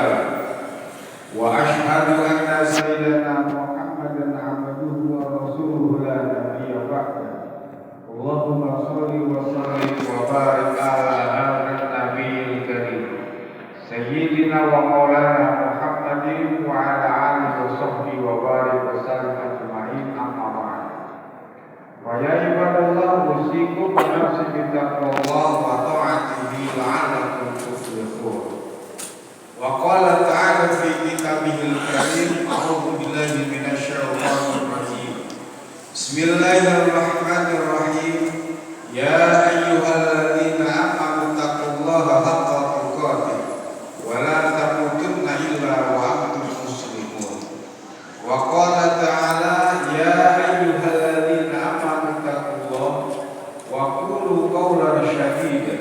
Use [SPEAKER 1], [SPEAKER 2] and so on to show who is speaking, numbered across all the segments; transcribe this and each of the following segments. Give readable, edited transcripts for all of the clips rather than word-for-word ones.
[SPEAKER 1] له وأشهد أن سيدنا محمدا عبده ورسوله لا نبي بعده اللهم صل وسلم وبارك على هذا النبي الكريم سيدنا ومولانا محمد وعلى آله وصحبه وبارك وسلم أجمعين أما بعد ويا عباد الله أوصيكم ونفسي بتقوى الله وطاعته لعلكم تفلحون وقال تعالى في كتابه الكريم أعوذ بالله من الشيطان الرجيم بسم الله الرحمن الرحيم يا أيها الذين آمنوا اتقوا الله حق تقاته ولا تموتن إلا وأنتم مسلمون وقال تعالى يا أيها الذين آمنوا اتقوا الله وقولوا قولا سديدا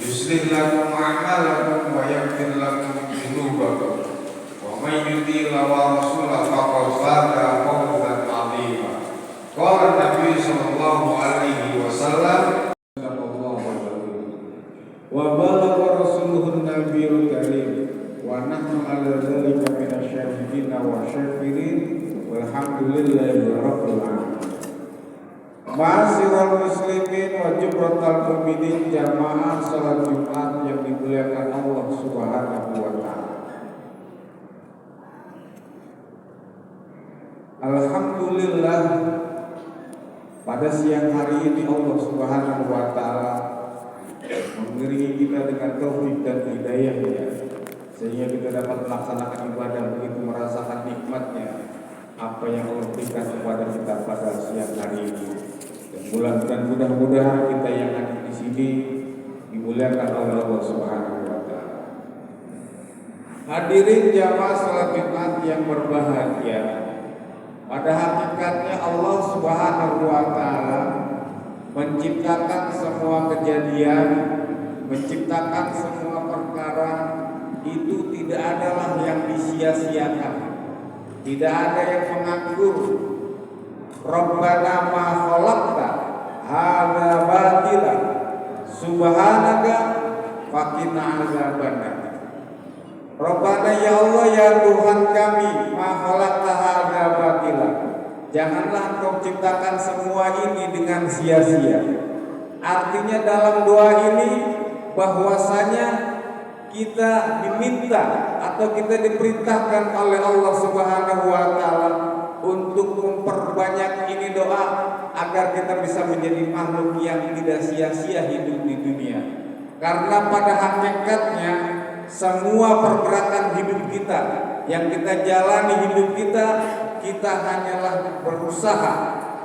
[SPEAKER 1] يصلح لكم أعمالكم ويغفر لكم ذنوبكم ومن يطع الله ورسوله فقد فاز فوزا عظيما قال النبي صلى الله عليه وسلم وبلغ رسوله النبي الكريم ونحن على ذلك من الشاهدين والشاكرين والحمد لله رب العالمين. Ma'asyiral muslimin wa jubratal mu'minin jamaah salat Jumat yang dimuliakan Allah Subhanahu wa taala. Alhamdulillah pada siang hari ini Allah Subhanahu wa taala mengiringi kita dengan taufik dan hidayah-Nya sehingga kita dapat melaksanakan ibadah begitu merasakan nikmatnya apa yang Allah berikan kepada kita pada siang hari ini. Dan mudah-mudahan kita yang ada di sini dimuliakan oleh Allah Subhanahu wa taala. Hadirin jamaah salat Jumat yang berbahagia. Pada hakikatnya Allah Subhanahu wa taala menciptakan semua kejadian, menciptakan semua perkara itu tidak adalah yang disia-siakan. Tidak ada yang menganggur. Rabbana ma khalaqta hadza batila subhanaka faqina azabannar. Rabbana ya Allah ya Tuhan kami ma khalaqta hadza batila. Janganlah Engkau ciptakan semua ini dengan sia-sia. Artinya dalam doa ini bahwasanya kita diminta atau kita diperintahkan oleh Allah Subhanahu wa taala untuk memperbanyak ini doa agar kita bisa menjadi makhluk yang tidak sia-sia hidup di dunia. Karena pada hakikatnya semua pergerakan hidup kita yang kita jalani hidup kita hanyalah berusaha,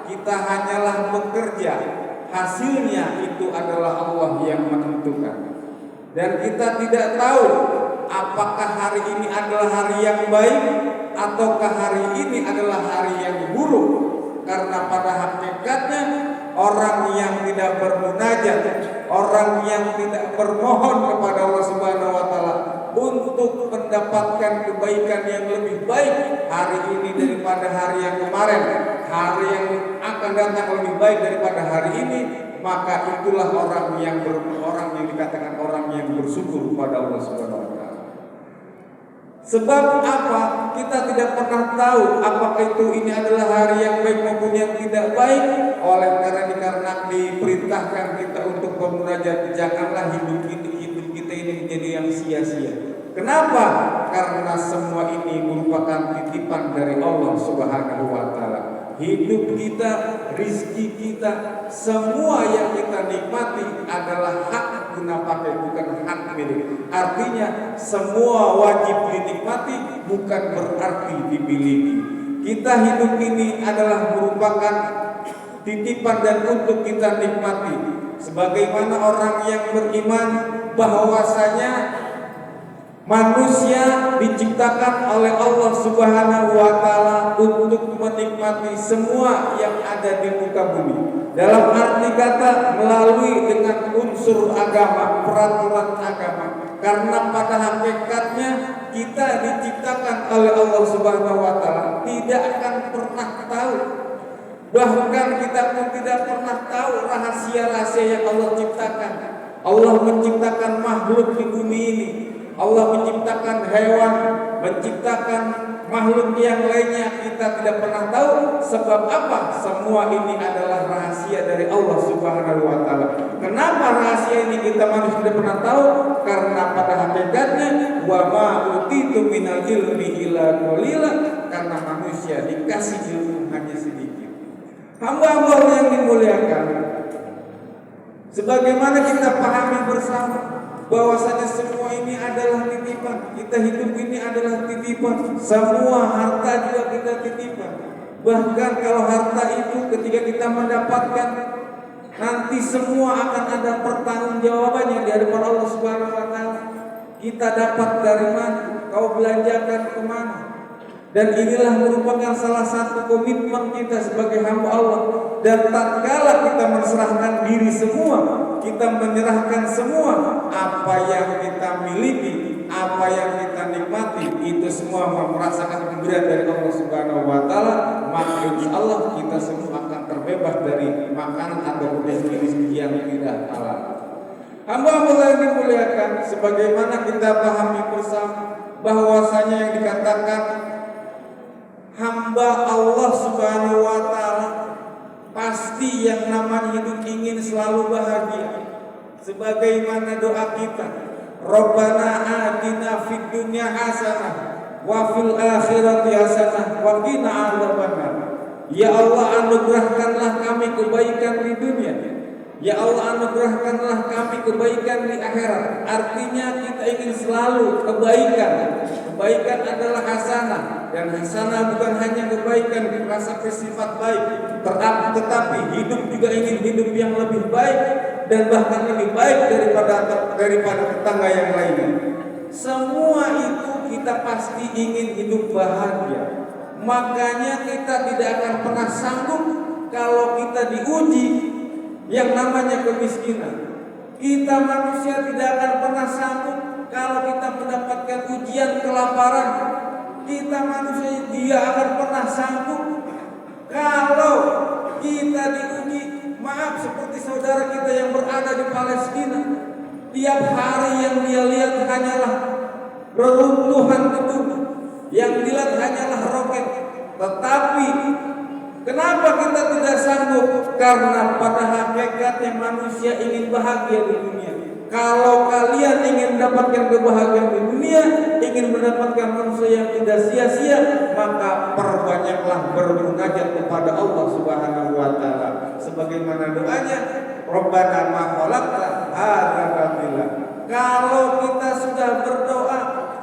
[SPEAKER 1] kita hanyalah bekerja. Hasilnya itu adalah Allah yang menentukan. Dan kita tidak tahu apakah hari ini adalah hari yang baik ataukah hari ini adalah hari yang buruk. Karena pada hakikatnya orang yang tidak bermunajat, orang yang tidak bermohon kepada Allah Subhanahu wa taala untuk mendapatkan kebaikan yang lebih baik hari ini daripada hari yang kemarin, hari yang akan datang lebih baik daripada hari ini, maka itulah orang yang dikatakan orang yang bersyukur kepada Allah Subhanahu wa taala. Sebab apa? Kita tidak pernah tahu apakah ini adalah hari yang baik maupun yang tidak baik. Oleh karena diperintahkan kita untuk bermunajat, janganlah hidup kita ini menjadi yang sia-sia. Kenapa? Karena semua ini merupakan titipan dari Allah Subhanahu wa taala. Hidup kita, rizki kita, semua yang kita nikmati adalah hak guna pakai, bukan hak milik. Artinya semua wajib dinikmati, bukan berarti dimiliki. Kita hidup ini adalah merupakan titipan dan untuk kita nikmati. Sebagaimana orang yang beriman bahwasanya manusia diciptakan oleh Allah Subhanahu wa taala untuk menikmati semua yang ada di muka bumi. Dalam arti kata melalui dengan unsur agama, peraturan agama. Karena pada hakikatnya kita diciptakan oleh Allah Subhanahu wa taala tidak akan pernah tahu. Bahkan kita pun tidak pernah tahu rahasia-rahasia yang Allah ciptakan. Allah menciptakan makhluk di bumi ini Allah menciptakan hewan, menciptakan makhluk yang lainnya, kita tidak pernah tahu sebab apa. Semua ini adalah rahasia dari Allah Subhanahu wa taala. Kenapa rahasia ini kita manusia tidak pernah tahu? Karena pada hakikatnya wa ma utitu minal ilmi illa qalila, karena manusia dikasih ilmu hanya sedikit. Hamba-hamba yang dimuliakan, sebagaimana kita pahami bersama bahwasanya semua ini adalah titipan. Kita hidup ini adalah titipan. Semua harta juga kita titipan. Bahkan kalau harta itu ketika kita mendapatkan, nanti semua akan ada pertanggungjawabannya di hadapan Allah Subhanahu wa taala. Kita dapat dari mana? Kau belanjakan kemana? Dan inilah merupakan salah satu komitmen kita sebagai hamba Allah. Dan tatkala kita menserahkan diri semua, kita menyerahkan semua, apa yang kita miliki, apa yang kita nikmati, itu semua merasakan pemberian dari Allah Subhanahu wa taala, maka insya Allah kita semua akan terbebas dari makanan atau rezeki yang tidak halal. Hamba-hamba yang dimuliakan, sebagaimana kita pahami bersama bahwasanya yang dikatakan hamba Allah Subhanahu wa taala pasti yang namanya hidup ingin selalu bahagia. Sebagaimana doa kita, Rabbana atina fid dunya hasanah wa fil akhirati hasanah wa qina adzabannar. Ya Allah, anugerahkanlah kami kebaikan di dunia. Ya Allah, anugerahkanlah kami kebaikan di akhirat. Artinya kita ingin selalu kebaikan. Kebaikan adalah hasanah, dan hasanah bukan hanya kebaikan rasa bersifat baik, tetapi hidup juga ingin hidup yang lebih baik dan bahkan lebih baik daripada tetangga yang lainnya. Semua itu kita pasti ingin hidup bahagia. Makanya kita tidak akan pernah sanggup kalau kita diuji yang namanya kemiskinan. Kita manusia tidak akan pernah sanggup kalau kita mendapatkan ujian kelaparan. Kita manusia dia akan pernah sanggup kalau kita diuji. Maaf, seperti saudara kita yang berada di Palestina, tiap hari yang dia lihat hanyalah reruntuhan gedung, yang dilihat hanyalah roket. Tetapi kenapa kita tidak sanggup? Karena pada hakikatnya manusia ingin bahagia di dunia. Kalau kalian ingin mendapatkan kebahagiaan di dunia, ingin mendapatkan manusia yang tidak sia-sia, maka perbanyaklah bermunajat kepada Allah Subhanahu wa taala. Sebagaimana doanya, Rabbana ma khalaqta hadza batila. Kalau kita sudah berdoa,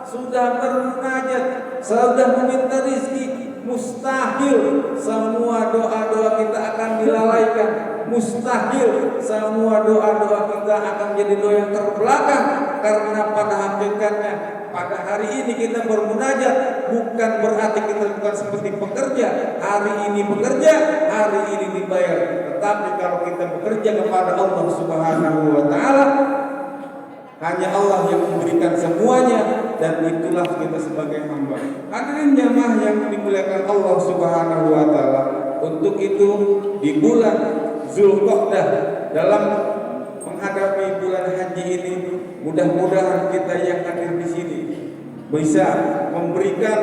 [SPEAKER 1] sudah bermunajat, sudah meminta rezeki, mustahil semua doa-doa kita akan dilalaikan. Mustahil semua doa-doa kita akan jadi doa yang terbelakang. Karena pada hakikatnya pada hari ini kita bermunajat bukan berarti kita bukan seperti pekerja. Hari ini bekerja, hari ini dibayar. Tetapi kalau kita bekerja kepada Allah Subhanahu wa taala, hanya Allah yang memberikan semuanya, dan itulah kita sebagai hamba. Hadirin jamaah yang dimuliakan Allah Subhanahu wa taala, untuk itu di bulan Zulqa'dah dalam menghadapi bulan haji ini, mudah-mudahan kita yang hadir di sini bisa memberikan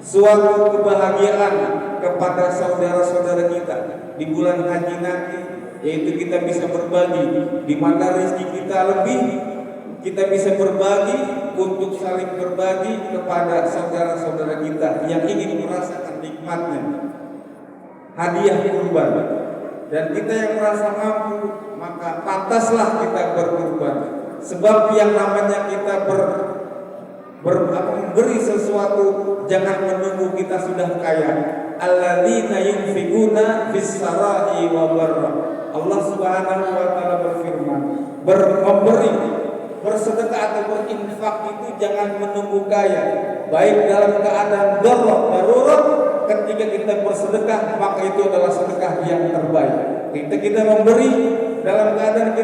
[SPEAKER 1] suatu kebahagiaan kepada saudara-saudara kita di bulan haji nanti, yaitu kita bisa berbagi di mana rezeki kita lebih. Kita bisa berbagi untuk saling berbagi kepada saudara-saudara kita yang ingin merasakan nikmatnya hadiah kurban. Dan kita yang merasa mampu, maka pantaslah kita berkurban. Sebab yang namanya kita memberi sesuatu, jangan menunggu kita sudah kaya. Alladzina yunfikuna fis-sarai wa dharra. Allah Subhanahu wa taala berfirman, memberi, bersedekah atau berinfak itu jangan menunggu kaya, baik dalam keadaan darurat. Ketika kita bersedekah, maka itu adalah sedekah yang terbaik. Kita memberi dalam keadaan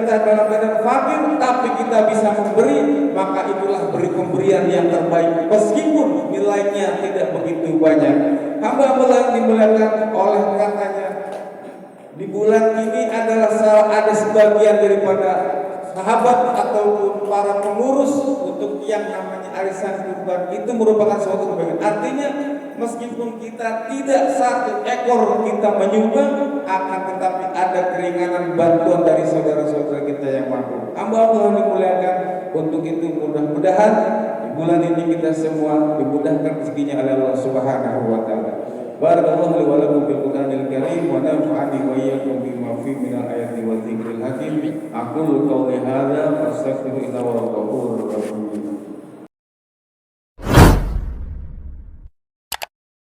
[SPEAKER 1] fakir, tapi kita bisa memberi, maka itulah pemberian yang terbaik, meskipun nilainya tidak begitu banyak. Hamba-hamba yang dimuliakan oleh katanya, di bulan ini ada sebagian daripada sahabat ataupun para pengurus untuk yang namanya arisan kurban itu merupakan suatu kebaikan. Artinya meskipun kita tidak satu ekor kita menyumbang, akan tetapi ada keringanan bantuan dari saudara-saudara kita yang mampu. Hamba Allah dimuliakan, untuk itu mudah-mudahan di bulan ini kita semua dimudahkan rezekinya oleh Allah Subhanahu wa taala. Barakallahu li wa lakum bil Qur'anil Karim wa nafa'ani wa iyyakum bima fihi minal ayati wa dzikril hakim. Aqulu qawli hadza fastaghfirullaha wa ghafurur rahim.